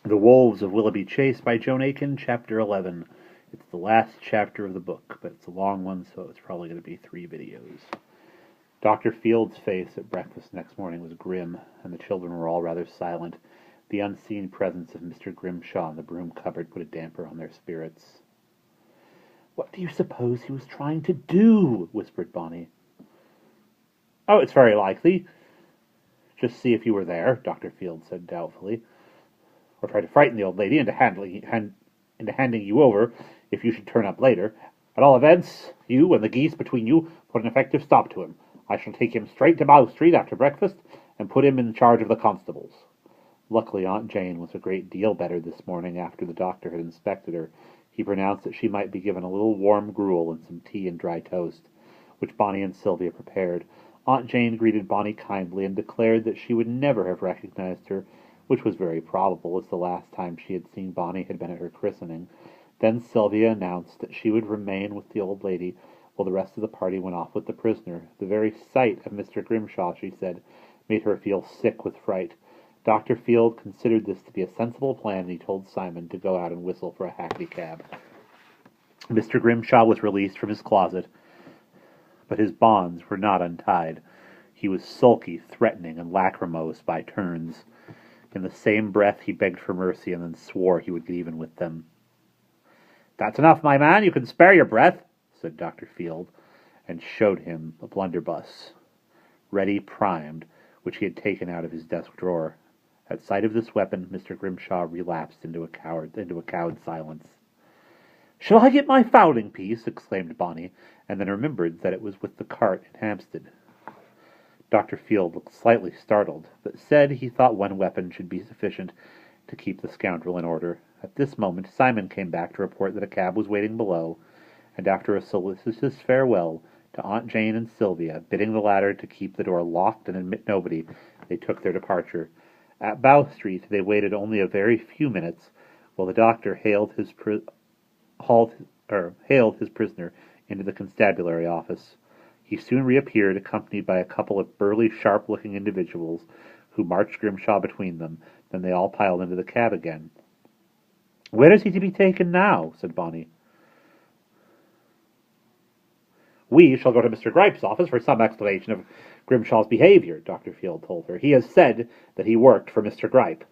The Wolves of Willoughby Chase by Joan Aiken, Chapter 11. It's the last chapter of the book, but it's a long one, so it's probably going to be 3 videos. Dr. Field's face at breakfast next morning was grim, and the children were all rather silent. The unseen presence of Mr. Grimshaw in the broom cupboard put a damper on their spirits. "What do you suppose he was trying to do?" whispered Bonnie. "Oh, it's very likely. Just see if you were there," Dr. Field said doubtfully. "Or try to frighten the old lady into handing you over if you should turn up later. At all events, you and the geese between you put an effective stop to him. I shall take him straight to Bow Street after breakfast and put him in charge of the constables." Luckily, Aunt Jane was a great deal better this morning after the doctor had inspected her. He pronounced that she might be given a little warm gruel and some tea and dry toast, which Bonnie and Sylvia prepared. Aunt Jane greeted Bonnie kindly and declared that she would never have recognized her, which was very probable, as the last time she had seen Bonnie had been at her christening. Then Sylvia announced that she would remain with the old lady while the rest of the party went off with the prisoner. The very sight of Mr. Grimshaw, she said, made her feel sick with fright. Dr. Field considered this to be a sensible plan, and he told Simon to go out and whistle for a hackney cab. Mr. Grimshaw was released from his closet, but his bonds were not untied. He was sulky, threatening, and lachrymose by turns. In the same breath he begged for mercy and then swore he would get even with them. "That's enough, my man. You can spare your breath," said Dr. Field, and showed him a blunderbuss, ready primed, which he had taken out of his desk drawer. At sight of this weapon, Mr. Grimshaw relapsed into a cowed silence. "Shall I get my fowling piece?" exclaimed Bonnie, and then remembered that it was with the cart in Hampstead. Dr. Field looked slightly startled, but said he thought one weapon should be sufficient to keep the scoundrel in order. At this moment Simon came back to report that a cab was waiting below, and after a solicitous farewell to Aunt Jane and Sylvia, bidding the latter to keep the door locked and admit nobody, they took their departure. At Bow Street they waited only a very few minutes, while the doctor hailed his prisoner into the constabulary office. He soon reappeared, accompanied by a couple of burly, sharp-looking individuals, who marched Grimshaw between them. Then they all piled into the cab again. "Where is he to be taken now?" said Bonnie. "We shall go to Mr. Gripe's office for some explanation of Grimshaw's behavior," Dr. Field told her. "He has said that he worked for Mr. Gripe."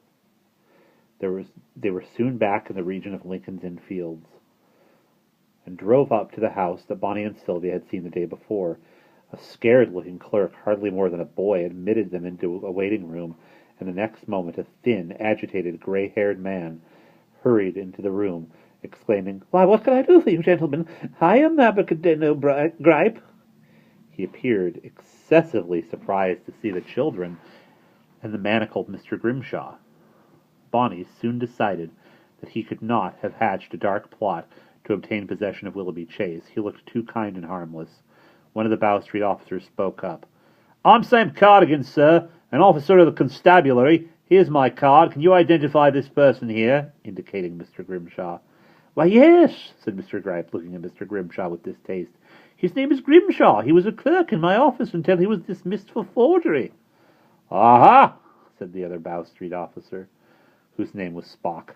They were soon back in the region of Lincoln's Inn Fields, and drove up to the house that Bonnie and Sylvia had seen the day before. A scared-looking clerk, hardly more than a boy, admitted them into a waiting room, and the next moment a thin, agitated, grey-haired man hurried into the room, exclaiming, "Why, what can I do for you, gentlemen? I am Abracadabra Gripe." He appeared excessively surprised to see the children and the manacled Mr. Grimshaw. Bonnie soon decided that he could not have hatched a dark plot to obtain possession of Willoughby Chase. He looked too kind and harmless. One of the Bow Street officers spoke up. "I'm Sam Cardigan, sir, an officer of the constabulary. Here's my card. Can you identify this person here?" indicating Mr. Grimshaw. "Why, yes," said Mr. Gripe, looking at Mr. Grimshaw with distaste. "His name is Grimshaw. He was a clerk in my office until he was dismissed for forgery." "Aha!" said the other Bow Street officer, whose name was Spock.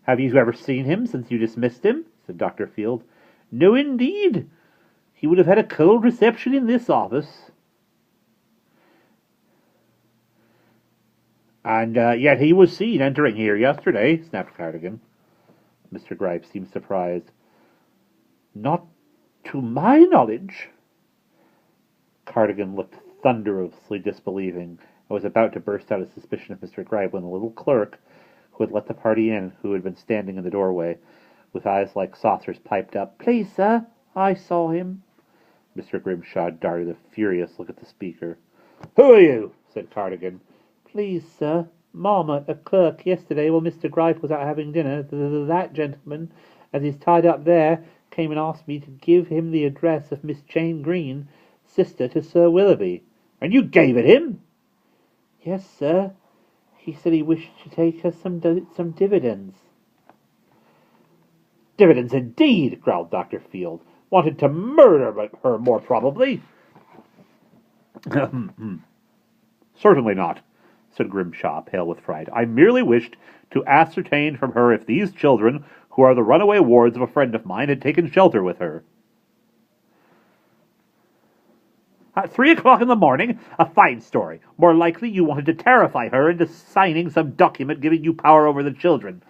"Have you ever seen him since you dismissed him?" said Dr. Field. "No, indeed. He would have had a cold reception in this office." "And yet he was seen entering here yesterday," snapped Cardigan. Mr. Gripe seemed surprised. "Not to my knowledge." Cardigan looked thunderously disbelieving, and was about to burst out a suspicion of Mr. Gripe when the little clerk, who had let the party in, who had been standing in the doorway, with eyes like saucers, piped up, "Please, sir, I saw him." Mr. Grimshaw darted a furious look at the speaker. "Who are you?" said Cardigan. "Please, sir, Marmot, a clerk, yesterday while Mr. Gripe was out having dinner, that gentleman, as is tied up there, came and asked me to give him the address of Miss Jane Green, sister to Sir Willoughby." "And you gave it him?" "Yes, sir. He said he wished to take her some dividends." "Dividends indeed," growled Dr. Field. "Wanted to murder her, more probably." Certainly not, said Grimshaw, pale with fright. I merely wished to ascertain from her if these children, who are the runaway wards of a friend of mine, had taken shelter with her. At 3 o'clock in the morning? A fine story. More likely you wanted to terrify her into signing some document giving you power over the children.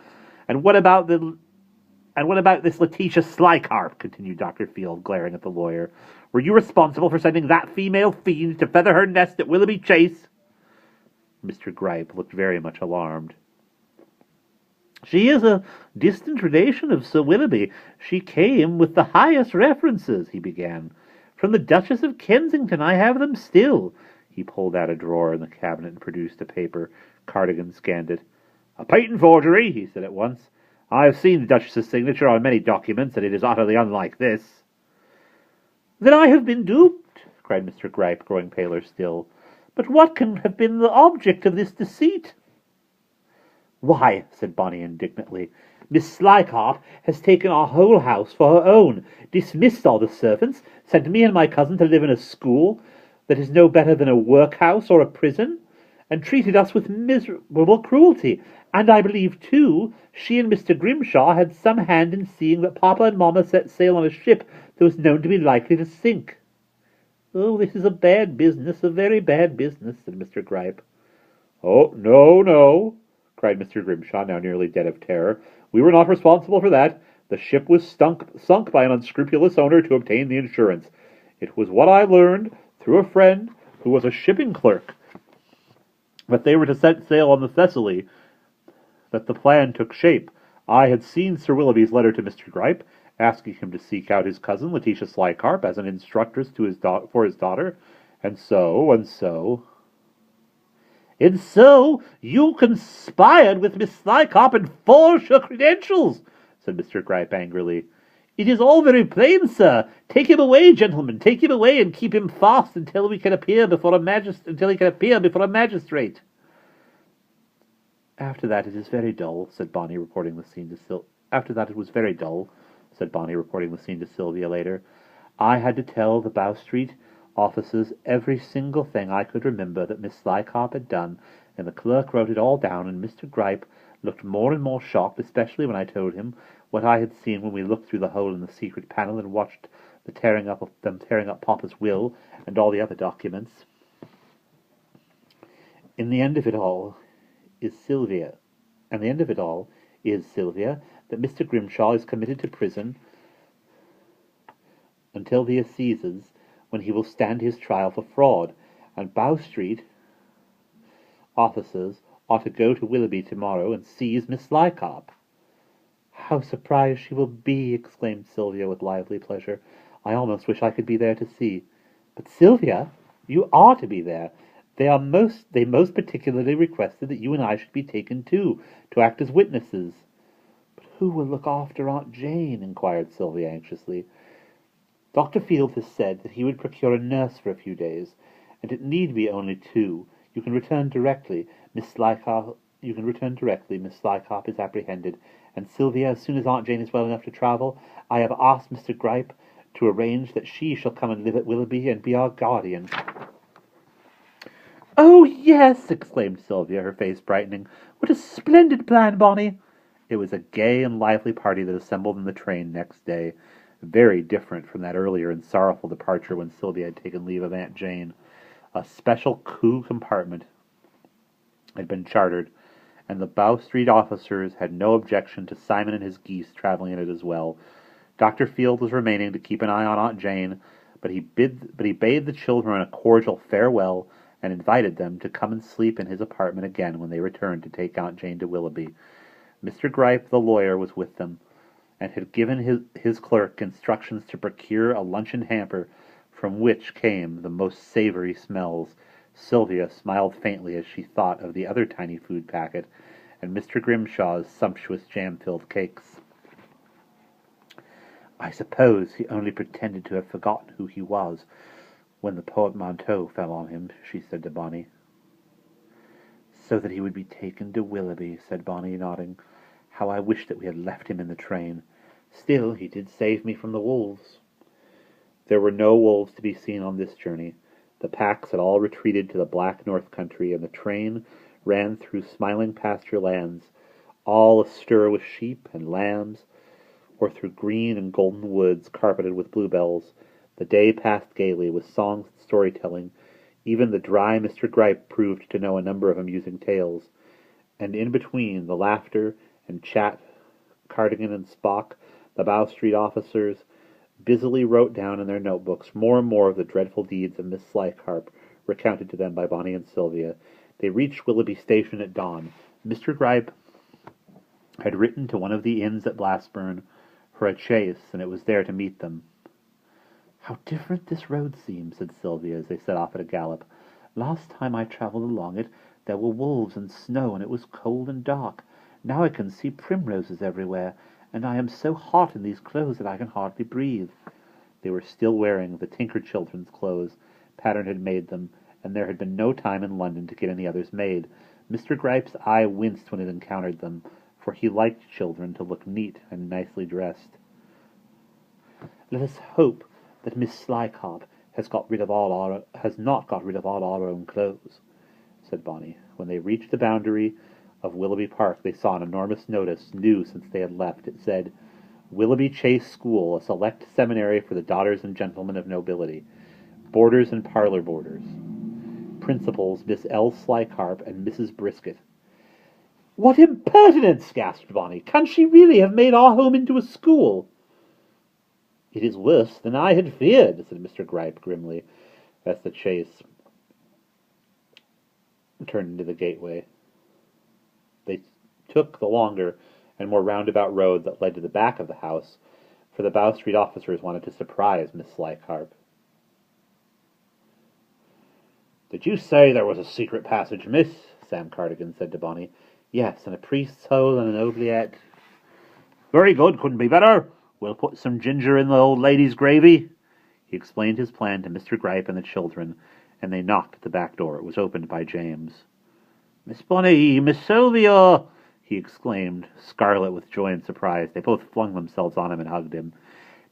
And what about this Letitia Slycarp? Continued Dr. Field, glaring at the lawyer. Were you responsible for sending that female fiend to feather her nest at Willoughby Chase? Mr. Gripe looked very much alarmed. She is a distant relation of Sir Willoughby. She came with the highest references, he began. From the Duchess of Kensington. I have them still. He pulled out a drawer in the cabinet and produced a paper. Cardigan scanned it. A patent forgery, he said at once. I have seen the Duchess's signature on many documents, and it is utterly unlike this. Then I have been duped, cried Mr. Gripe, growing paler still. But what can have been the object of this deceit? Why, said Bonny indignantly, Miss Slycarp has taken our whole house for her own, dismissed all the servants, sent me and my cousin to live in a school that is no better than a workhouse or a prison, and treated us with miserable cruelty. And I believe, too, she and Mr. Grimshaw had some hand in seeing that Papa and Mamma set sail on a ship that was known to be likely to sink. Oh, this is a bad business, a very bad business, said Mr. Gripe. Oh, no, cried Mr. Grimshaw, now nearly dead of terror. We were not responsible for that. The ship was sunk by an unscrupulous owner to obtain the insurance. It was what I learned through a friend who was a shipping clerk, that they were to set sail on the Thessaly, that the plan took shape. I had seen Sir Willoughby's letter to Mr. Gripe, asking him to seek out his cousin, Letitia Slycarp, as an instructress for his daughter, and so... And so you conspired with Miss Slycarp and forged her credentials, said Mr. Gripe angrily. It is all very plain, sir. Take him away, gentlemen. Take him away and keep him fast until he can appear before a magistrate. After that it is very dull, said Bonny, reporting the scene to Sylvia later. I had to tell the Bow Street officers every single thing I could remember that Miss Slycarp had done, and the clerk wrote it all down, and Mr. Gripe looked more and more shocked, especially when I told him what I had seen when we looked through the hole in the secret panel and watched them tearing up Papa's will and all the other documents. And the end of it all is Sylvia, that Mr. Grimshaw is committed to prison until the assizes, when he will stand his trial for fraud, and Bow Street officers are to go to Willoughby tomorrow and seize Miss Slycarp. How surprised she will be, exclaimed Sylvia with lively pleasure. I almost wish I could be there to see. But Sylvia, you are to be there. They most particularly requested that you and I should be taken too, to act as witnesses. But who will look after Aunt Jane? Inquired Sylvia anxiously. Dr. Field has said that he would procure a nurse for a few days, and it need be only 2. You can return directly. Miss Slycarp is apprehended. And Sylvia, as soon as Aunt Jane is well enough to travel, I have asked Mr. Gripe to arrange that she shall come and live at Willoughby and be our guardian. Oh, yes, exclaimed Sylvia, her face brightening. What a splendid plan, Bonny! It was a gay and lively party that assembled in the train next day, very different from that earlier and sorrowful departure when Sylvia had taken leave of Aunt Jane. A special coup compartment had been chartered, and the Bow Street officers had no objection to Simon and his geese traveling in it as well. Dr. Field was remaining to keep an eye on Aunt Jane, but he bade the children a cordial farewell and invited them to come and sleep in his apartment again when they returned to take Aunt Jane to Willoughby. Mr. Gripe, the lawyer, was with them, and had given his clerk instructions to procure a luncheon hamper from which came the most savory smells. Sylvia smiled faintly as she thought of the other tiny food packet and Mr. Grimshaw's sumptuous jam-filled cakes. I suppose he only pretended to have forgotten who he was when the portmanteau fell on him, she said to Bonny. So that he would be taken to Willoughby, said Bonny, nodding. How I wish that we had left him in the train. Still, he did save me from the wolves. There were no wolves to be seen on this journey, The packs had all retreated to the black north country, and the train ran through smiling pasture lands, all astir with sheep and lambs, or through green and golden woods carpeted with bluebells. The day passed gaily, with songs and storytelling. Even the dry Mr. Gripe proved to know a number of amusing tales. And in between the laughter and chat, Cardigan and Spock, the Bow Street officers, busily wrote down in their notebooks more and more of the dreadful deeds of Miss Slycarp, recounted to them by Bonnie and Sylvia. They reached Willoughby Station at dawn. Mr. Gripe had written to one of the inns at Blackburn for a chaise, and it was there to meet them. "How different this road seems," said Sylvia, as they set off at a gallop. "Last time I travelled along it, there were wolves and snow, and it was cold and dark. Now I can see primroses everywhere, and I am so hot in these clothes that I can hardly breathe." They were still wearing the Tinker children's clothes. Pattern had made them, and there had been no time in London to get any others made. Mr. Gripe's eye winced when it encountered them, for he liked children to look neat and nicely dressed. "Let us hope that Miss Slycarp has not got rid of all our own clothes," said Bonnie. When they reached the boundary of Willoughby Park, they saw an enormous notice, new since they had left. It said, "Willoughby Chase School, a select seminary for the daughters and gentlemen of nobility. Boarders and parlour boarders. Principals, Miss L. Slycarp and Mrs. Brisket." "What impertinence!" gasped Bonnie. "Can she really have made our home into a school?" "It is worse than I had feared," said Mr. Gripe grimly, as the chaise turned into the gateway. They took the longer and more roundabout road that led to the back of the house, for the Bow Street officers wanted to surprise Miss Slycarp. "Did you say there was a secret passage, miss?" Sam Cardigan said to Bonnie. "Yes, and a priest's hole and an oubliette." "Very good, couldn't be better. We'll put some ginger in the old lady's gravy." He explained his plan to Mr. Gripe and the children, and they knocked at the back door. It was opened by James. "Miss Bonnie, Miss Sylvia!" he exclaimed, scarlet with joy and surprise. They both flung themselves on him and hugged him.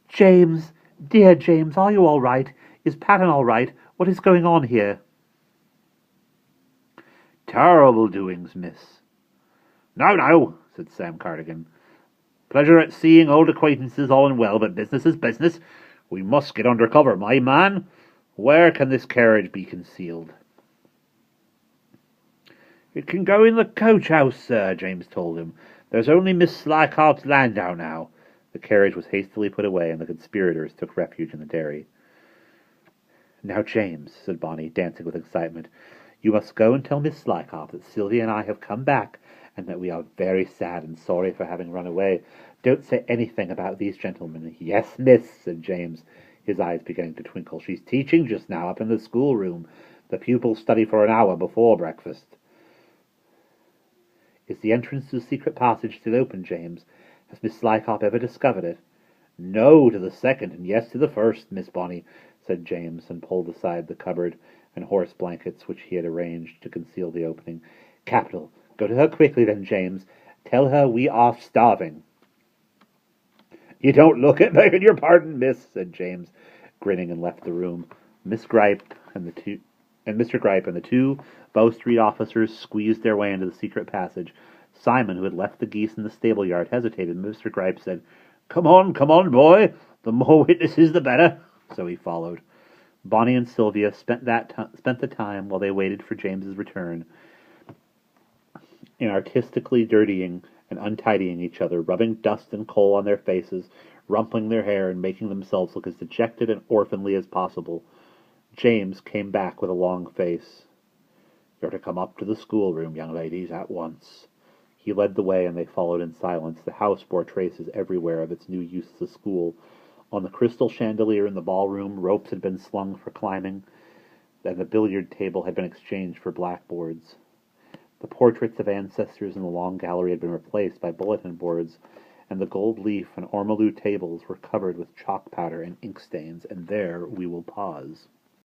"James, dear James, are you all right? Is Patton all right? What is going on here?" "Terrible doings, miss." Now, said Sam Cardigan. "Pleasure at seeing old acquaintances, all and well, but business is business. We must get under cover, my man. Where can this carriage be concealed?" "It can go in the coach-house, sir," James told him. "There's only Miss Slycarp's landau now." The carriage was hastily put away, and the conspirators took refuge in the dairy. "Now, James," said Bonnie, dancing with excitement, "you must go and tell Miss Slycarp that Sylvia and I have come back, and that we are very sad and sorry for having run away. Don't say anything about these gentlemen." "Yes, miss," said James, his eyes beginning to twinkle. "She's teaching just now up in the schoolroom. The pupils study for an hour before breakfast." "Is the entrance to the secret passage still open, James? Has Miss Slycarp ever discovered it?" "No to the second, and yes to the first, Miss Bonnie," said James, and pulled aside the cupboard and horse blankets which he had arranged to conceal the opening. "Capital. Go to her quickly, then, James. Tell her we are starving." "You don't look it, begging your pardon, miss," said James, grinning, and left the room. Mr. Gripe and the two Bow Street officers squeezed their way into the secret passage. Simon, who had left the geese in the stable yard, hesitated. Mr. Gripe said, come on, boy. The more witnesses, the better." So he followed. Bonnie and Sylvia spent the time, while they waited for James's return, in artistically dirtying and untidying each other, rubbing dust and coal on their faces, rumpling their hair, and making themselves look as dejected and orphanly as possible. James came back with a long face. "You're to come up to the schoolroom, young ladies, at once." He led the way, and they followed in silence. The house bore traces everywhere of its new use as a school. On the crystal chandelier in the ballroom, ropes had been slung for climbing, and the billiard table had been exchanged for blackboards. The portraits of ancestors in the long gallery had been replaced by bulletin boards, and the gold leaf and ormolu tables were covered with chalk powder and ink stains. And there we will pause.